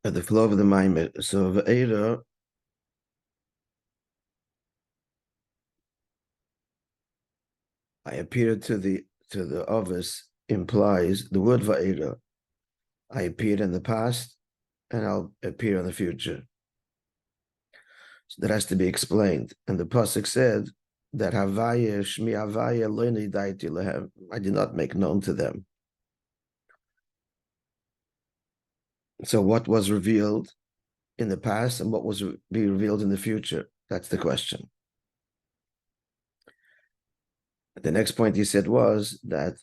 at the flow of the Maimon. So Ve'erah, I appeared to the office implies the word Ve'erah. I appeared in the past and I'll appear in the future. So that has to be explained. And the pasuk said that Havaya Shmi Havaya Lo Nidaiti Lehem. I did not make known to them. So what was revealed in the past and what was be revealed in the future? That's the question. The next point he said was that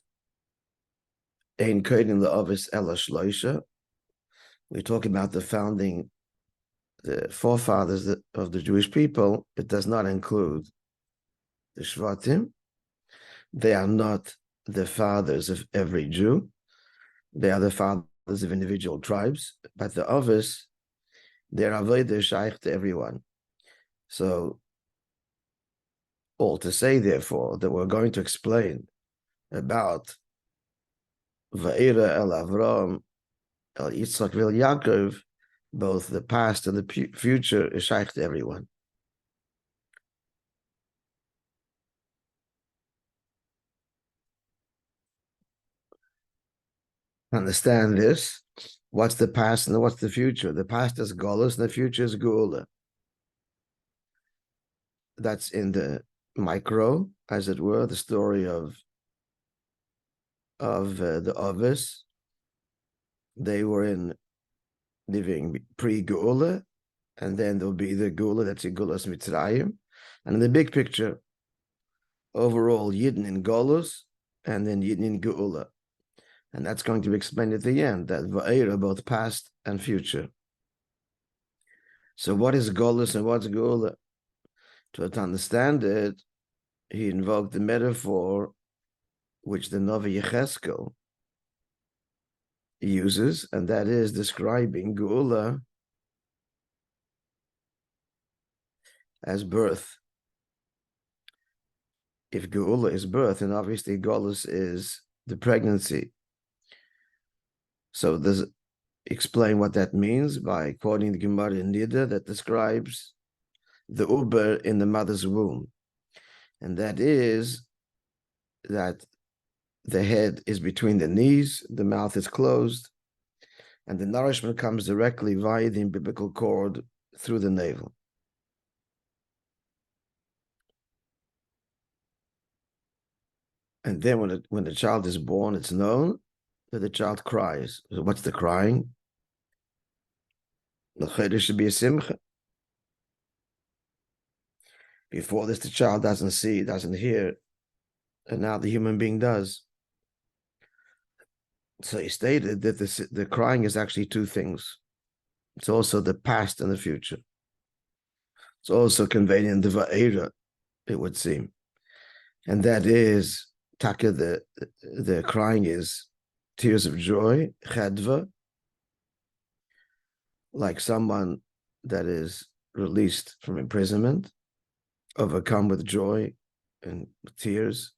Ein Kodim Le'Avis Ela Shloisha. We talk about the founding, the forefathers of the Jewish people. It does not include the Shvatim. They are not the fathers of every Jew. They are the fathers of individual tribes. But the others, their avodah shaykh to everyone. So, all to say, therefore, that we're going to explain about Voeira el Avrohom el Yitzchak vel Yaakov, both the past and the future is shaykh to everyone. Understand this. What's the past and what's the future? The past is Golus and the future is Geula. That's in the micro, as it were, the story of the Ovis. They were living pre-Geula, and then there'll be the Geula, that's in Gulas Mitzrayim. And in the big picture, overall, Yidden in Golus, and then Yidden in Geula. And that's going to be explained at the end, that Voeira, both past and future. So what is Golus and what's Geula? To understand it, he invoked the metaphor which the Novi Yecheskel uses, and that is describing Geula as birth. If Geula is birth, then obviously Golus is the pregnancy. So does explain what that means by quoting the Gemara in Nida that describes the Uber in the mother's womb. And that is that the head is between the knees, the mouth is closed, and the nourishment comes directly via the umbilical cord through the navel. And then when the child is born, it's known that the child cries. So what's the crying? The cheder should be a simcha. Before this, the child doesn't see, doesn't hear, and now the human being does. So he stated that the crying is actually two things. It's also the past and the future. It's also conveyed in the Voeira, it would seem. And that is, Taka, the crying is tears of joy, chedva, like someone that is released from imprisonment, overcome with joy and tears.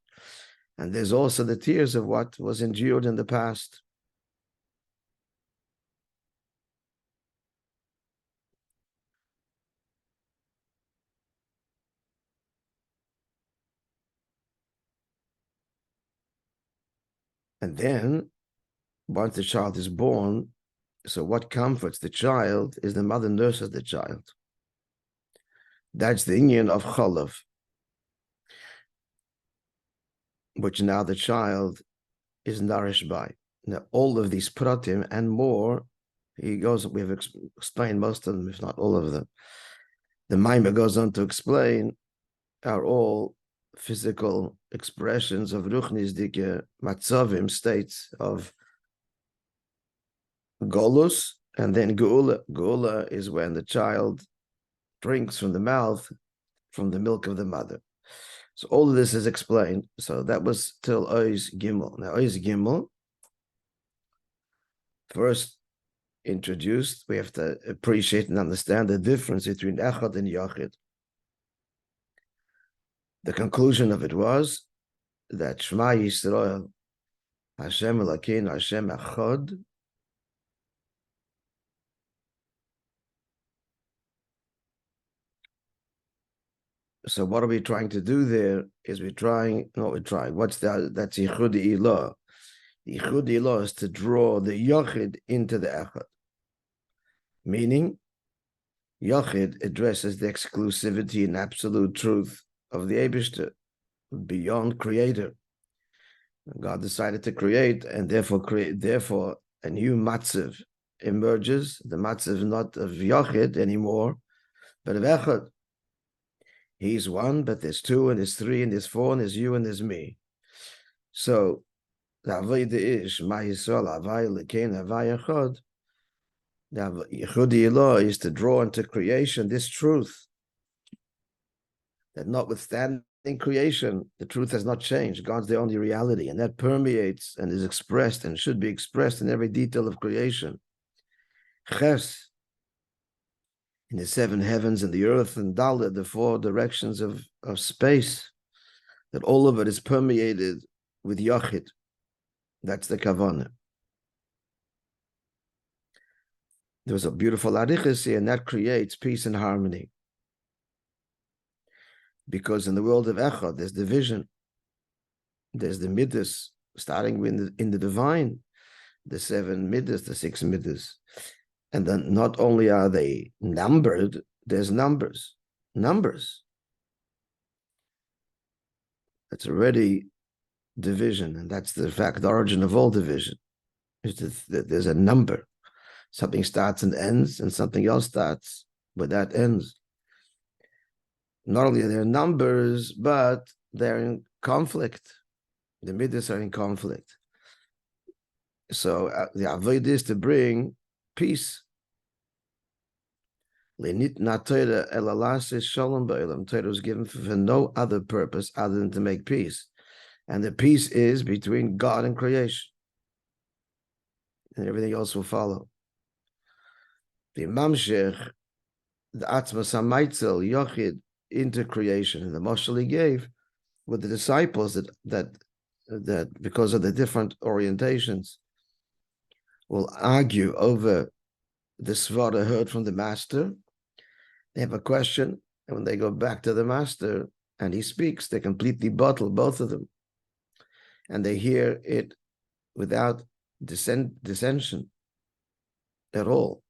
And there's also the tears of what was endured in the past. And then, once the child is born, so what comforts the child is the mother nurses the child. That's the union of chalav, which now the child is nourished by. Now, all of these pratim and more, we have explained most of them, if not all of them. The Maimon goes on to explain are all physical expressions of ruchnis dike matzavim, states of golus, and then geula. Geula is when the child drinks from the mouth, from the milk of the mother. So all of this is explained. So that was till Ois Gimel. Now Ois Gimel, first introduced, we have to appreciate and understand the difference between Echad and Yachid. The conclusion of it was that Shema Yisrael, Hashem Elokeinu, Hashem Echad, So what are we trying to do there? That's Yichud Ilah. The Yichud Ilah is to draw the Yochid into the Echad. Meaning, Yochid addresses the exclusivity and absolute truth of the Eibishter, beyond Creator. God decided to create, and therefore a new matzav emerges. The matzav not of Yochid anymore, but of Echad. He's one, but there's two, and there's three, and there's four, and there's you, and there's me. So the Avodah is Shema Yisrael Havai L'kein Havai Echad. The Yichud Ilah is to draw into creation this truth that notwithstanding creation, the truth has not changed. God's the only reality, and that permeates and is expressed and should be expressed in every detail of creation. Ches, in the seven heavens and the earth, and Dalet, the four directions of space, that all of it is permeated with Yochid. That's the Kavanah. There's a beautiful arichas here, and that creates peace and harmony. Because in the world of Echad, there's division. There's the Midas, starting in the divine, the seven Midas, the six Midas. And then not only are they numbered, there's numbers. Numbers. That's already division, and that's the fact, the origin of all division, is that there's a number. Something starts and ends, and something else starts, but that ends. Not only are there numbers, but they're in conflict. The Midas are in conflict. So the avodah is to bring peace. Torah was given for no other purpose other than to make peace. And the peace is between God and creation. And everything else will follow. The Mamshech, the Atzmas HaMaitzel, Yochid, into creation, and the mashal he gave with the disciples that because of the different orientations will argue over the svara heard from the master. They have a question, and when they go back to the master and he speaks, they completely bottle, both of them, and they hear it without dissension at all.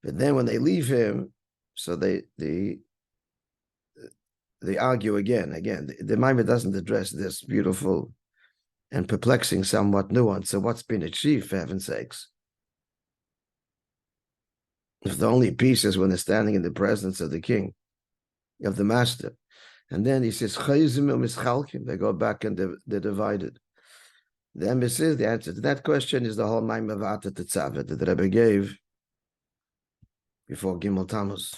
But then when they leave him, so they argue again. The Maimon doesn't address this beautiful and perplexing, somewhat nuance. So what's been achieved, for heaven's sakes? If the only peace is when they're standing in the presence of the king, of the master. And then he says, they go back and they're divided. The answer to that question is the whole Maimon of h'tשכ that the Rabbi gave before Gimel Tammuz.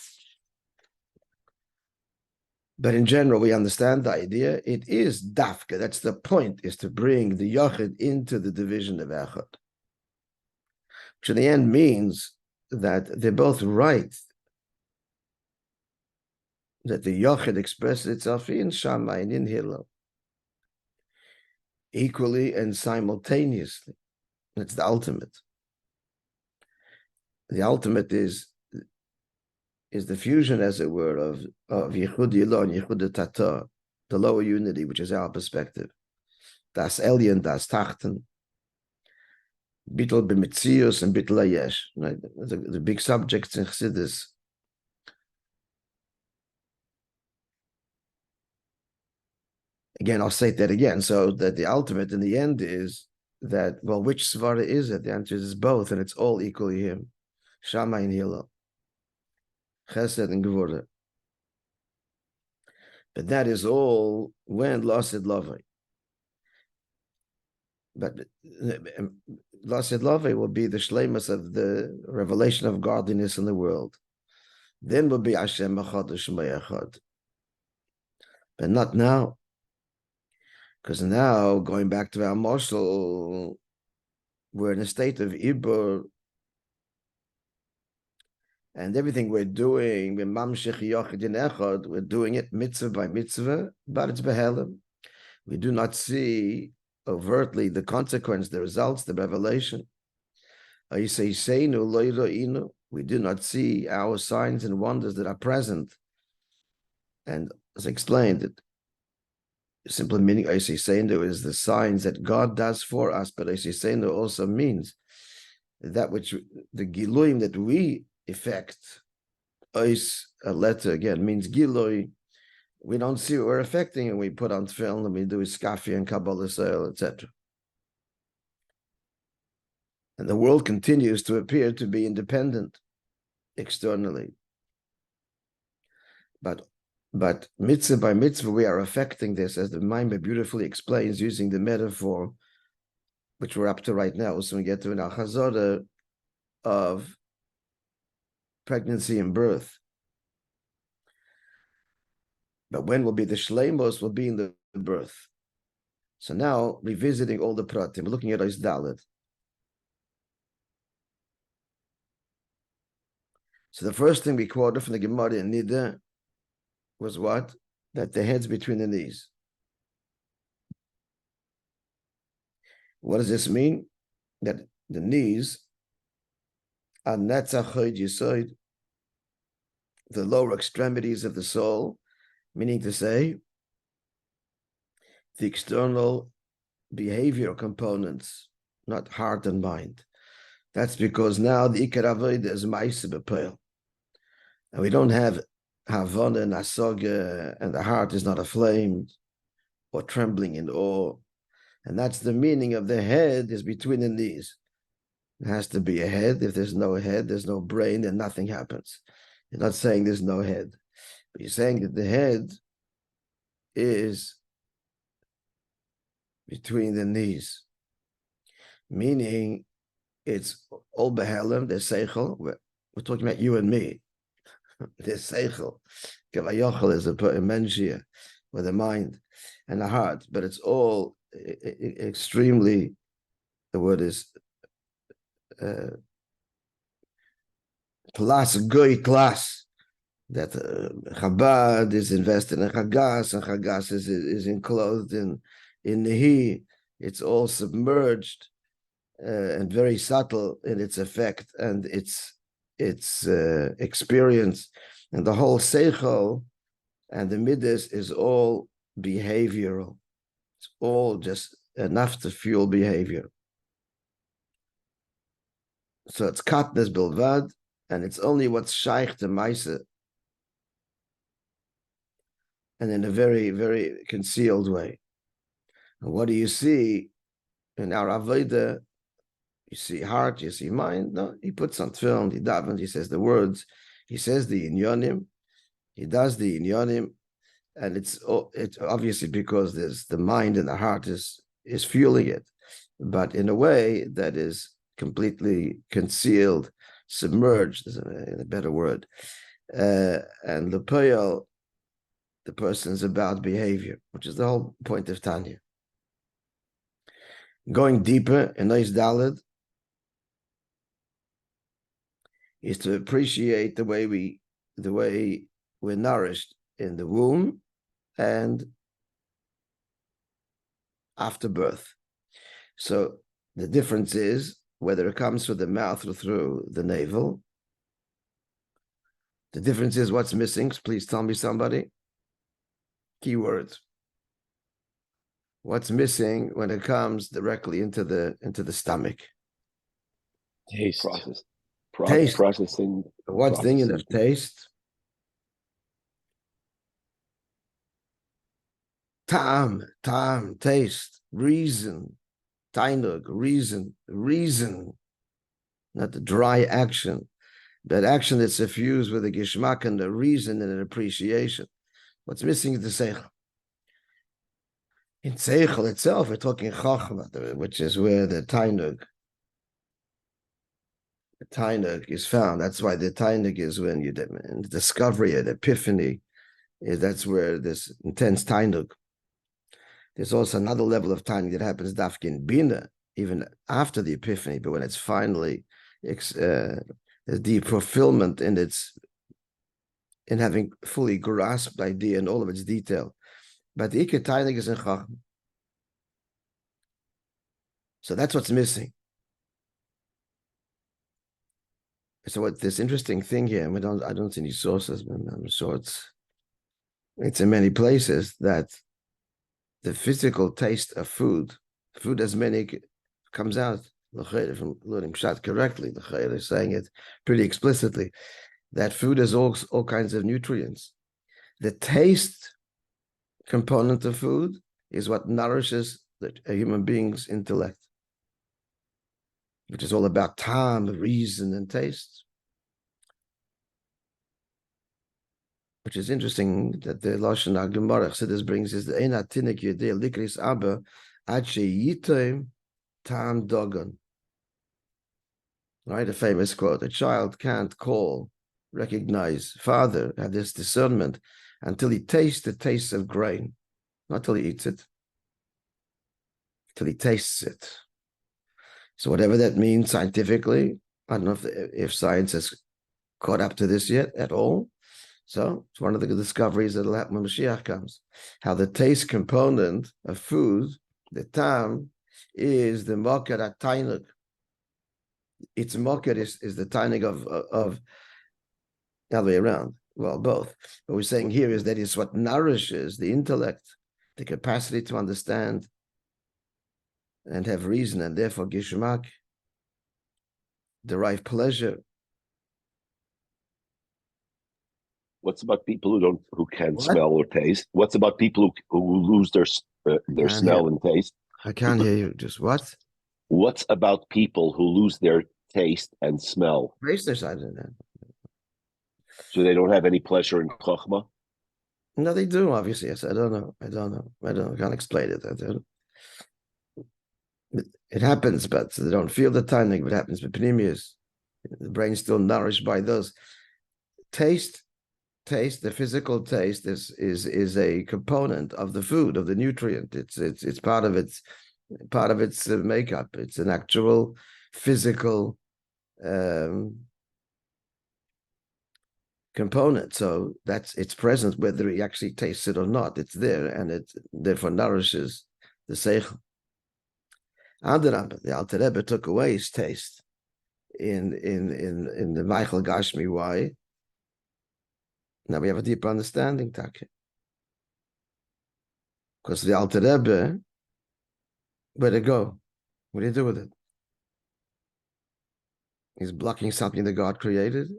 But in general, we understand the idea. It is dafka. That's the point, is to bring the Yochid into the division of Echad. Which in the end means that they're both right. That the Yochid expresses itself in Shammai and in Hillel. Equally and simultaneously. That's the ultimate. The ultimate is the fusion, as it were, of Yichud Ilah and Yichud Tata, the lower unity, which is our perspective. Das Elyon, das Tachten, Bittul b'Mitzius and Bittul Ayesh. Right? The big subjects in Chassidus. Again, I'll say that again, so that the ultimate in the end is that, well, which Svara is it? The answer is both, and it's all equally him. Shammai and Hillel. Chesed and Gevurah. But that is all when Lasid Lavai. But Lasid Lavai will be the shleimus of the revelation of godliness in the world. Then will be Hashem Echad Shema Echad. But not now. Because now, going back to our mashal, we're in a state of Ibur. And everything we're doing, we're doing it mitzvah by mitzvah, but it's behelim. We do not see overtly the consequence, the results, the revelation. We do not see our signs and wonders that are present and as I explained, that simple meaning Oisisenu is the signs that God does for us, but Oisisenu also means that which the Giluim that we effect. Ois, a letter again, means Gilui. We don't see what we're affecting, and we put on film, and we do Iskafi and Kabbalah Soil, etc. And the world continues to appear to be independent externally. But mitzvah by mitzvah, we are affecting this, as the Maimon beautifully explains, using the metaphor, which we're up to right now, so we get to an Al-Chazorah of pregnancy and birth. But when will be the Shleimos will be in the birth. So now, revisiting all the pratim, looking at Ois Dalet. So the first thing we quoted from the Gemara in Nida was what? That the head's between the knees. What does this mean? That the knees are Netzach Chod Yesod, the lower extremities of the soul, meaning to say, the external behavior components, not heart and mind. That's because now the Ikar Avodah is Ma'aseh B'Peil. And we don't have Havana and Asoga, and the heart is not aflame or trembling in awe. And that's the meaning of the head is between the knees. It has to be a head. If there's no head, there's no brain, then nothing happens. You're not saying there's no head, but you're saying that the head is between the knees, meaning it's all behelem, the seichel. We're talking about you and me. The seichel, kavayochel is a menshia, with the mind and the heart, but it's all extremely. The word is goy class. That Chabad is invested in Chagas, and Chagas is enclosed in Nehi. It's all submerged and very subtle in its effect and its experience. And the whole Seichel and the Midas is all behavioral. It's all just enough to fuel behavior. So it's Katnes Bilvad, and it's only what's Shaykh to Maisa, and in a very, very concealed way. And what do you see in our Avodah? You see heart, you see mind. No, he puts on film, he davens, he says the words, he says the inyonim, he does the inyonim, and it's obviously because there's the mind and the heart is fueling it, but in a way that is completely concealed, submerged, is a better word. And the Poyal, the person's about behavior, which is the whole point of Tanya. Going deeper in Ois Daled is to appreciate the way we're nourished in the womb and after birth. So the difference is whether it comes through the mouth or through the navel. The difference is what's missing. Please tell me, somebody. Keywords. What's missing when it comes directly into the stomach? Taste. Taste. Processing. What's thinking of taste? Ta'am, taste, reason, tainug, reason, not the dry action, that action that's suffused with a gishmak and a reason and an appreciation. What's missing is the seichel. In seichel itself, we're talking chachma, which is where the tainug is found. That's why the tainug is when you in the discovery, an epiphany, that's where this intense tainug. There's also another level of tainug that happens dafka in bina, even after the epiphany, but when it's finally the fulfillment in having fully grasped the idea in all of its detail. But the Ikar Tainug is in Chacham. So that's what's missing. So what this interesting thing here, and I don't see any sources, but I'm sure it's it's in many places that the physical taste of food as many comes out from learning Pshat correctly. The Chayr is saying it pretty explicitly that food has all kinds of nutrients. The taste component of food is what nourishes a human being's intellect, which is all about time, reason, and taste. Which is interesting that the Lashon HaGemara Chassidus brings is the Ein Tinik Yedei Likris Abba Ad Sheyitem Tam Dogon. Right, a famous quote: "A child can't recognize father, have this discernment until he tastes the taste of grain, not till he eats it, till he tastes it." So whatever that means scientifically, I don't know if science has caught up to this yet at all. So it's one of the discoveries that will happen when Mashiach comes. How the taste component of food, the tam, is the moker at tainug. Its moker is the tainug of the other way around. Well, both. What we're saying here is that it's what nourishes the intellect, the capacity to understand and have reason, and therefore gishmak, derive pleasure. What's about people who can't smell or taste? What's about people who lose their smell and taste? I can't hear you. Just what? What's about people who lose their taste and smell? So they don't have any pleasure in chokhmah? No, they do, obviously. Yes, I don't know. I can't explain it. It happens, but they don't feel the timing. What happens with pneumias? The brain's still nourished by those. Taste, the physical taste is a component of the food, of the nutrient. It's part of its makeup. It's an actual physical component. So it's present whether he actually tastes it or not. It's there, and it therefore nourishes the seichel. Adarabah, the Alter Rebbe took away his taste in the Michael Gashmi. Why? Now we have a deeper understanding, Taki. Because the Alter Rebbe, where'd it go? What do you do with it? He's blocking something that God created.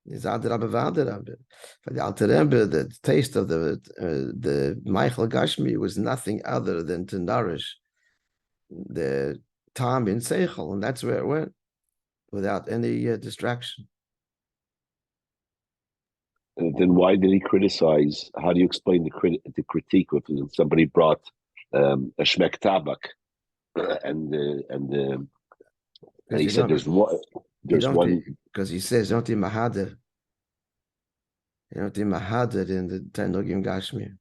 He's Adarabah. For the Alter Rebbe, the taste of the Michael Gashmi was nothing other than to nourish the time in Seichel, and that's where it went, without any distraction. Then why did he criticize? How do you explain the critique of somebody brought a shmek tabak and he said there's one because he says don't be mahader in the Tanugim Gashmi.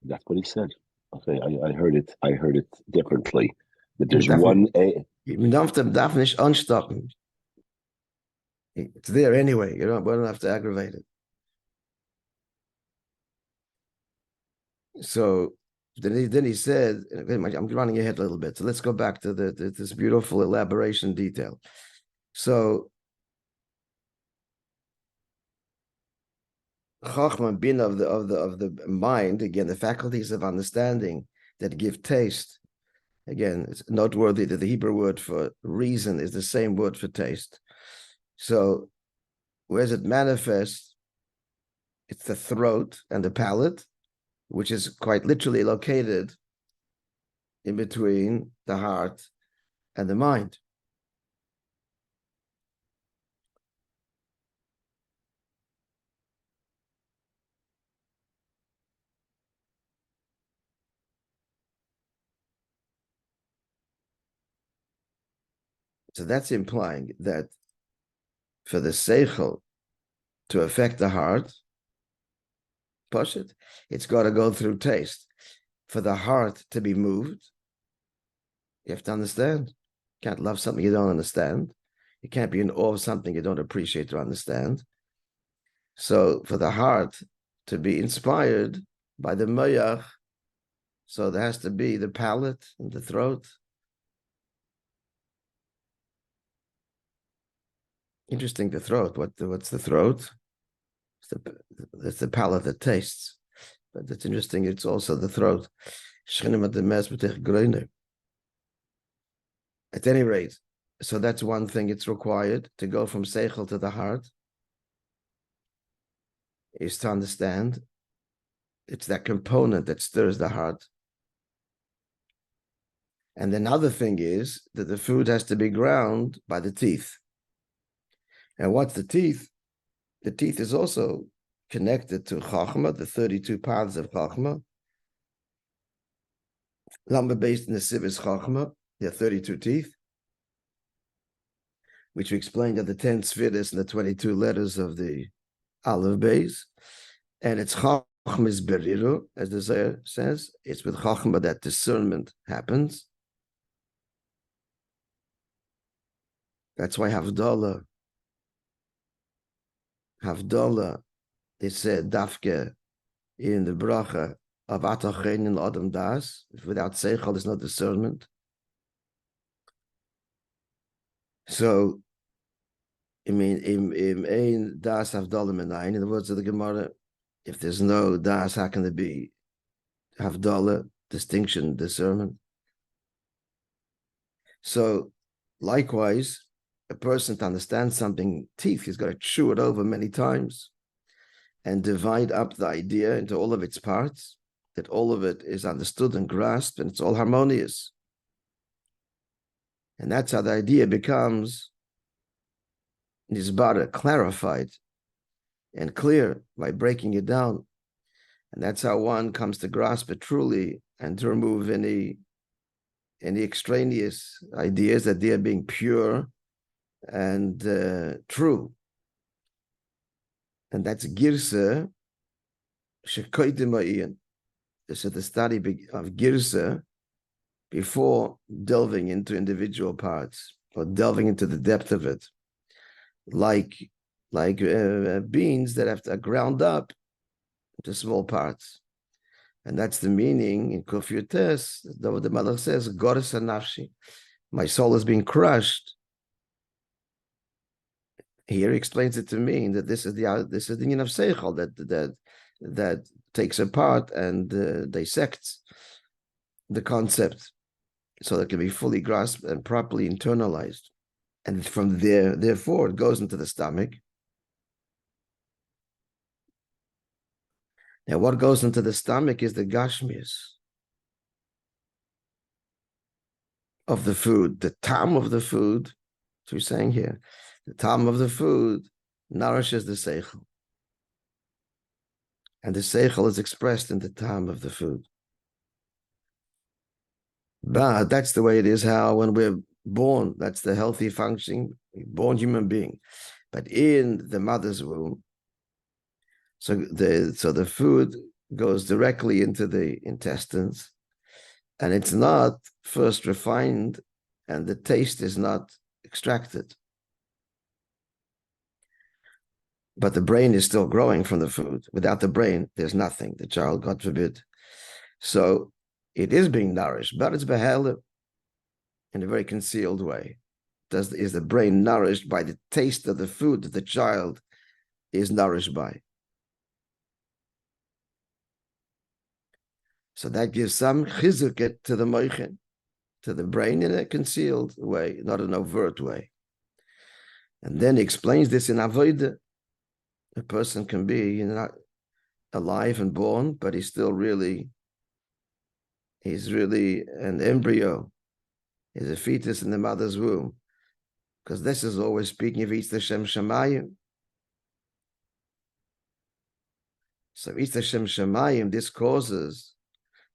That's what he said. Okay, I heard it differently. That there's one a. You don't unstoppen. It's there anyway. We don't have to aggravate it. So then he said, I'm running ahead a little bit. So let's go back to this beautiful elaboration detail. So Chachma bin of the mind, again, the faculties of understanding that give taste. Again, it's noteworthy that the Hebrew word for reason is the same word for taste. So whereas it manifests, it's the throat and the palate, which is quite literally located in between the heart and the mind. So that's implying that for the seichel to affect the heart, it's got to go through taste. For the heart to be moved, you have to understand. You can't love something you don't understand. You can't be in awe of something you don't appreciate or understand. So for the heart to be inspired by the moyach, so there has to be the palate and the throat. Interesting, the throat. What's the throat? It's the palate that tastes. But it's interesting, it's also the throat. At any rate, so that's one thing it's required to go from seichel to the heart, is to understand. It's that component that stirs the heart. And another thing is that the food has to be ground by the teeth. And what's the teeth? The teeth is also connected to Chachma, the 32 paths of Chachma. Lamba based in the Siv is Chachma, there are 32 teeth, which we explained at the 10 Sfiris and the 22 letters of the Aleph Beis. And it's Chachma is Beriru, as the Zohar says. It's with Chachma that discernment happens. That's why Havdalah is said Dafke in the bracha of Atachin in Adam Das. Without Seichel, there's no discernment. So, I mean, in Das Havdalah Menayin, in the words of the Gemara, if there's no Das, how can there be Havdalah, distinction, discernment? So, likewise, a person to understand something, teeth, he's got to chew it over many times and divide up the idea into all of its parts, that all of it is understood and grasped, and it's all harmonious. And that's how the idea becomes nisbara, clarified and clear by breaking it down. And that's how one comes to grasp it truly and to remove any extraneous ideas, that they are being pure and true. And that's girsa shekoidim ha'iyun. This is the study of girsa before delving into individual parts or delving into the depth of it, like beans that have to ground up into small parts. And that's the meaning in Kuf Yutes, though the Malach says, Goris nafshi, my soul is being crushed. Here he explains it to mean that this is the union of Seichel that takes apart and dissects the concept so that it can be fully grasped and properly internalized. And from there, therefore, it goes into the stomach. Now, what goes into the stomach is the gashmias of the food, the tam of the food. That's what we're saying here. The tam of the food nourishes the seichel. And the seichel is expressed in the tam of the food. But that's the way it is how when we're born, that's the healthy functioning, born human being. But in the mother's womb, so the food goes directly into the intestines, and it's not first refined, and the taste is not extracted. But the brain is still growing from the food. Without the brain, there's nothing. The child, God forbid. So it is being nourished, but it's beheld in a very concealed way. Is the brain nourished by the taste of the food that the child is nourished by? So that gives some chizuk to the moichin, to the brain, in a concealed way, not an overt way. And then he explains this in Avoida. A person can be alive and born, but he's really an embryo. He's a fetus in the mother's womb. Because this is always speaking of Shem Shemayim. So Shem Shemayim, this causes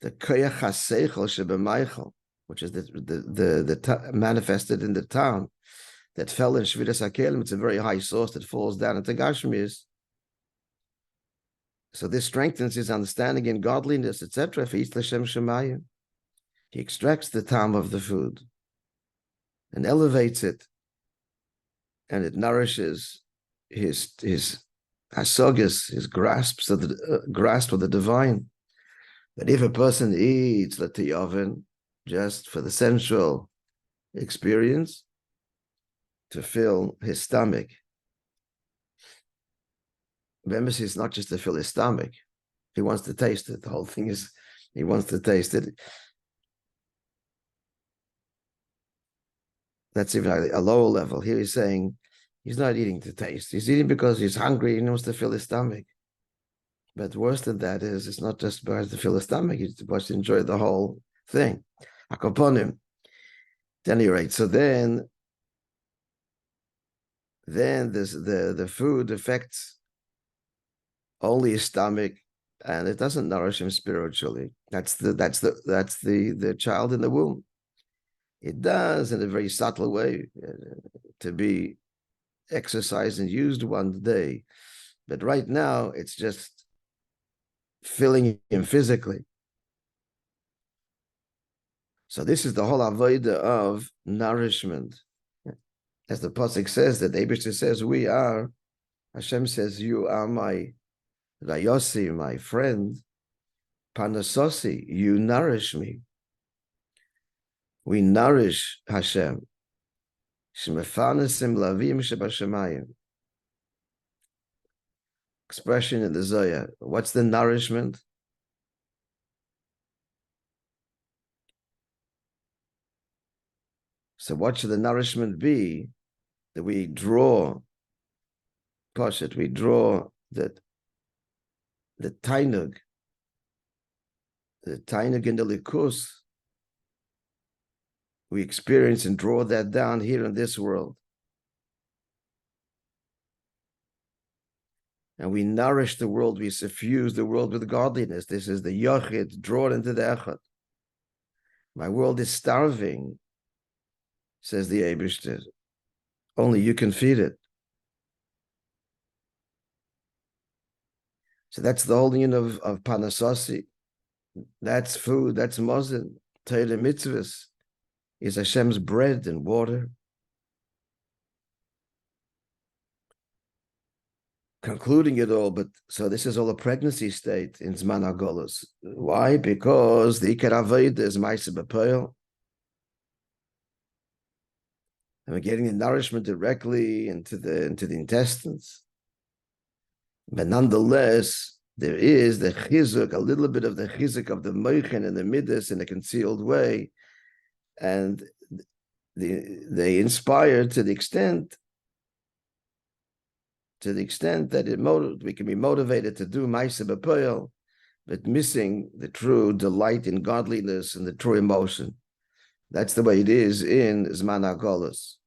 the koyach haseichel shebemaychel, which is the manifested in the town that fell in Shviras HaKelim. It's a very high source that falls down into Gashmias. So this strengthens his understanding in godliness, etc. For Shem Shemayim, he extracts the tam of the food and elevates it, and it nourishes his hasogas, his grasp of the divine. But if a person eats l'tiyavin just for the sensual experience, to fill his stomach, Bemis is not just to fill his stomach. He wants to taste it. The whole thing is, he wants to taste it. That's even a lower level. Here he's saying he's not eating to taste. He's eating because he's hungry and he wants to fill his stomach. But worse than that is, it's not just because to fill his stomach, he wants to enjoy the whole thing. Akoponim. At any rate, so then this, the food affects only his stomach, and it doesn't nourish him spiritually. That's the child in the womb. It does in a very subtle way to be exercised and used one day, but right now it's just filling him physically. So this is the whole avodah of nourishment. As the pasuk says, that Abishter says, we are, Hashem says, you are my Rayosi, my friend, Panasosi, you nourish me. We nourish Hashem. Shemefanasim lavim shebashamayim. Expression in the Zohar. What's the nourishment? So what should the nourishment be? That we draw, Poshet, we draw that the tainug in the likus, we experience and draw that down here in this world. And we nourish the world, we suffuse the world with godliness. This is the yochid drawn into the echad. My world is starving, says the Eibishter. Only you can feed it. So that's the whole union of Panasasi. That's food, that's mozen. Torah mitzvahs is Hashem's bread and water. Concluding it all, but so this is all a pregnancy state in Zman HaGolus. Why? Because the Ikar Avodah is Ma'aseh B'Poel. And we're getting the nourishment directly into the intestines. But nonetheless, there is the chizuk, a little bit of the chizuk of the moichen and the midas in a concealed way, and they inspire to the extent that we can be motivated to do Ma'aseh B'Poel, but missing the true delight in godliness and the true emotion. That's the way it is in Zman HaGolus.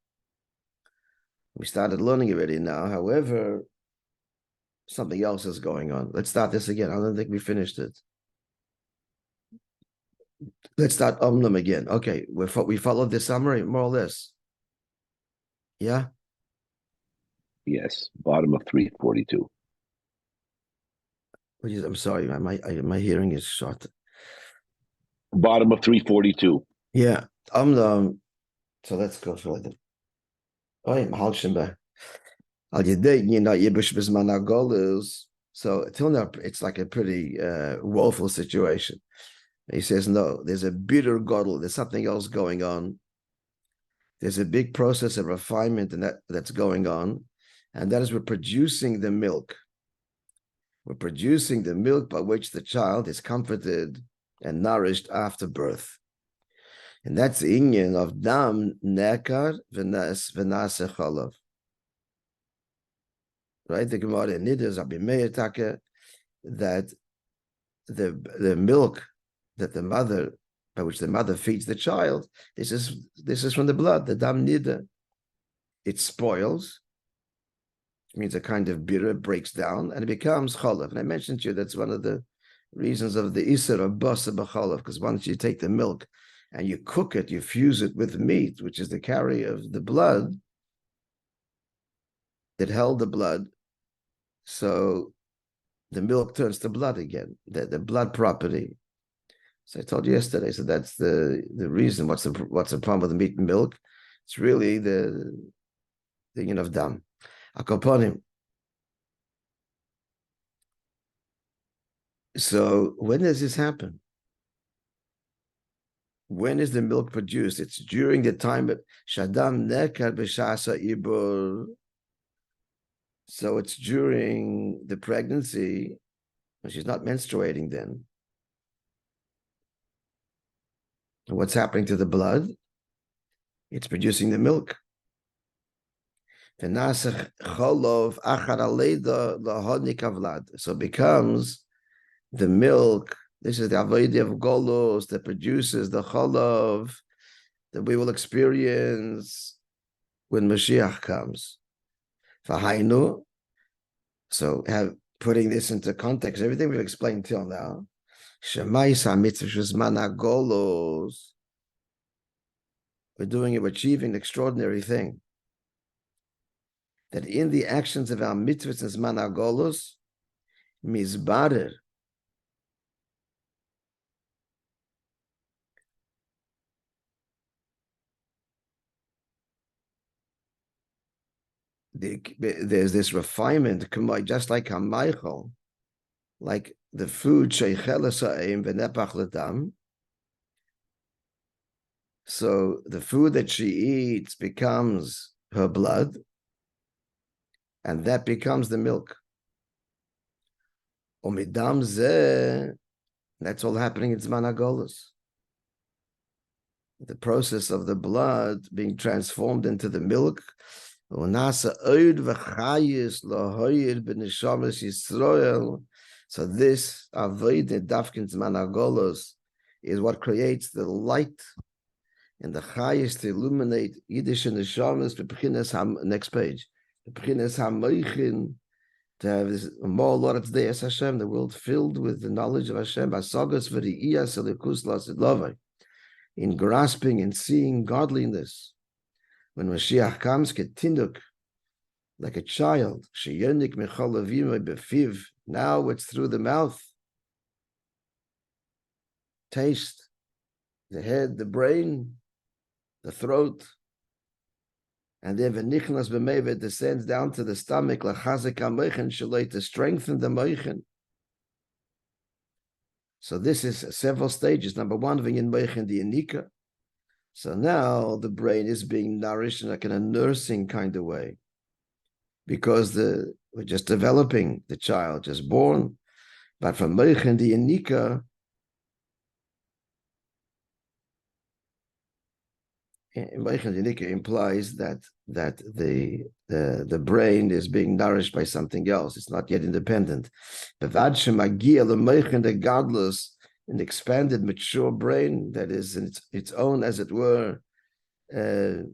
We started learning already now. However, something else is going on. Let's start this again. I don't think we finished it. Let's start Omnum again. Okay, we followed the summary, more or less. Yeah? Yes, bottom of 342. I'm sorry, my hearing is short. Bottom of 342. Yeah, Omnum. So let's go further. So till now, it's like a pretty woeful situation. He says, no, there's a bitter godel. There's something else going on. There's a big process of refinement and that's going on. And that is we're producing the milk. We're producing the milk by which the child is comforted and nourished after birth. And that's the inyan of dam nekar v'naseh chalav. Right? The Gemara in Nidus, Rabbi Meir Taka, that the milk that the mother, by which the mother feeds the child, this is from the blood, the dam nida. It spoils, which means a kind of bitter breaks down, and it becomes chalav. And I mentioned to you that's one of the reasons of the isser of basa b'chalav, because once you take the milk and you cook it, you fuse it with meat, which is the carry of the blood that held the blood. So the milk turns to blood again, the blood property. So I told you yesterday, so that's the reason. What's the problem with the meat and milk? It's really the of dam. Akoponim. So when does this happen? When is the milk produced? It's during the time of Shadam Nekar B'Shasa Ibur. So it's during the pregnancy, when she's not menstruating then. And what's happening to the blood? It's producing the milk. So it becomes the milk. This is the avodah of golos that produces the cholov that we will experience when Mashiach comes. So putting this into context, everything we've explained till now, we're doing it, we're achieving an extraordinary thing. That in the actions of our mitzvahs and zman hagolos, mizbarer, there's this refinement, just like hamaychol, like the food sheicheles ha'em v'nepach l'dam. So the food that she eats becomes her blood, and that becomes the milk. Umidam zeh, that's all happening in zman hagolos. The process of the blood being transformed into the milk. So this avodah dafkin zman hagolos is what creates the light and the chayis to illuminate Yiddish and neshamas. Next page. To have this more Lord Tzdeis Hashem, the world filled with the knowledge of Hashem, in grasping and seeing godliness. When Mashiach comes, ketinduk, like a child, now it's through the mouth, taste, the head, the brain, the throat, and then v'nichnas b'meivet descends down to the stomach, l'chazek ha'moichen shalei, to strengthen the moichen. So this is several stages. Number one, v'yin moichen di'anika. So now the brain is being nourished in like in a nursing kind of way, because we're just developing the child, just born. But from moichen di'anika, implies that the brain is being nourished by something else. It's not yet independent. The godless, an expanded, mature brain that is its own, as it were. Inika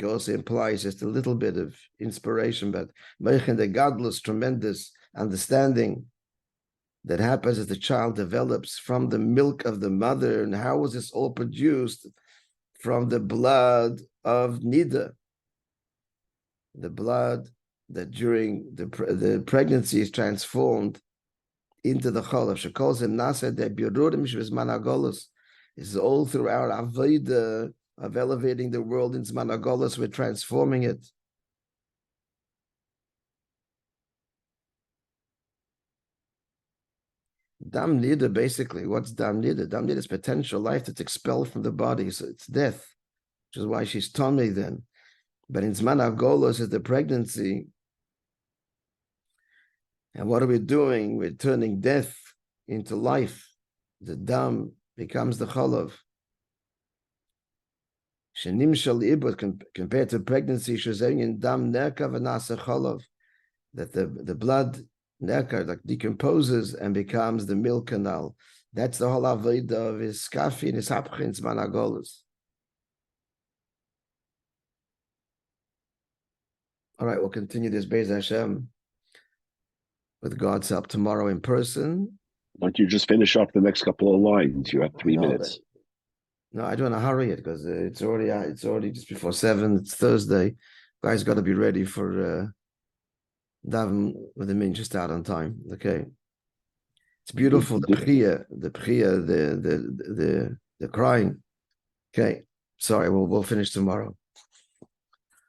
also implies just a little bit of inspiration, but the godless, tremendous understanding that happens as the child develops from the milk of the mother. And how was this all produced? From the blood of Nida, the blood that during the pregnancy is transformed into the cholov. Shekol zeh nasa de birurim shvizman hagolos. This is all through our avodah of elevating the world in zman hagolos. We're transforming it. Dam nida, basically, what's dam nida? Dam nida is potential life that's expelled from the body, so it's death, which is why she's tummy then. But in zman hagolos is the pregnancy. And what are we doing? We're turning death into life. The dam becomes the cholov. Shenim shal ibud, compared to pregnancy, shezayin dam nerka v'nasa cholov, that the blood nerka like decomposes and becomes the milk canal. That's the whole avodah of his skafi and his hapcha in zman hagolos. All right, we'll continue this Be'ez Hashem with God's help tomorrow in person. Why don't you just finish off the next couple of lines? You have 3 minutes. No, I don't want to hurry it because it's already just before 7. It's Thursday. Guys got to be ready for daven with the min just out on time. Okay, it's beautiful. The pchia, the crying. Okay, sorry. We'll finish tomorrow.